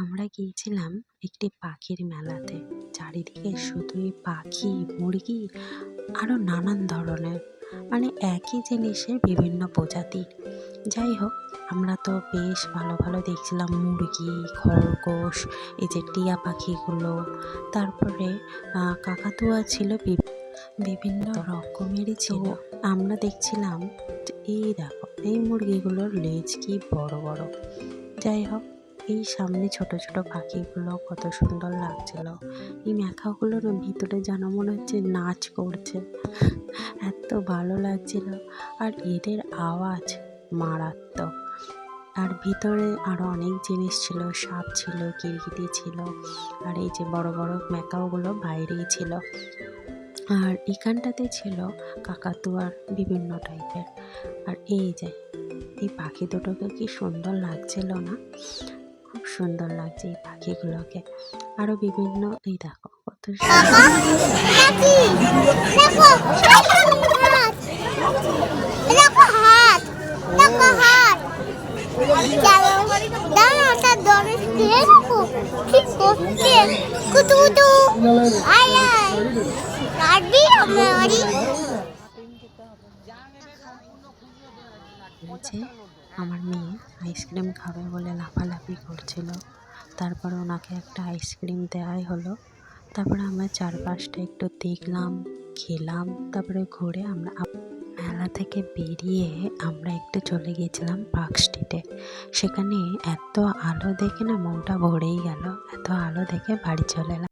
আমরা গিয়েছিলাম একটি পাখির মেলাতে। চারিদিকে শুধুই পাখি, মুরগি আরও নানান ধরনের, মানে একই জিনিসের বিভিন্ন প্রজাতির। যাই হোক, আমরা তো বেশ ভালো ভালো দেখছিলাম মুরগি, খরগোশ, এই যে টিয়া পাখিগুলো, তারপরে কাকাতুয়া ছিল, বিভিন্ন রকমেরই ছিল। আমরা দেখছিলাম যে এই দেখো, এই মুরগিগুলোর লেজ কি বড় বড়। যাই হোক, এই সামনে ছোট ছোট পাখিগুলো কত সুন্দর লাগছিল। এই ম্যাকাওগুলোর ভিতরে যেন মনে হচ্ছে নাচ করছে, এত ভালো লাগছিল। আর এদের আওয়াজ মারাত্মক। আর ভিতরে আরো অনেক জিনিস ছিল, সাপ ছিল, কিরকিটি ছিল। আর এই যে বড় বড় ম্যাকাওগুলো বাইরেই ছিল। আর এখানটাতে ছিল কাকাতুয়ার বিভিন্ন টাইপের। আর এই যে এই পাখি দুটোকে কি সুন্দর লাগছিল না? খুব সুন্দর লাগছে এই পাখিগুলোকে। আরো বিভিন্ন, এই দেখো কত আমার মেয়ে আইসক্রিম খাবে বলে লাফালাফি করছিল। তারপরে ওনাকে একটা আইসক্রিম দেওয়াই হলো। তারপরে আমরা চারপাশটা একটু দেখলাম, খেলাম। তারপরে ঘুরে আমরা মেলা থেকে বেরিয়ে আমরা একটু চলে গিয়েছিলাম পার্ক স্ট্রিটে। সেখানে এত আলো দেখে না মনটা ভরেই গেল। এত আলো দেখে বাড়ি চলে এলাম।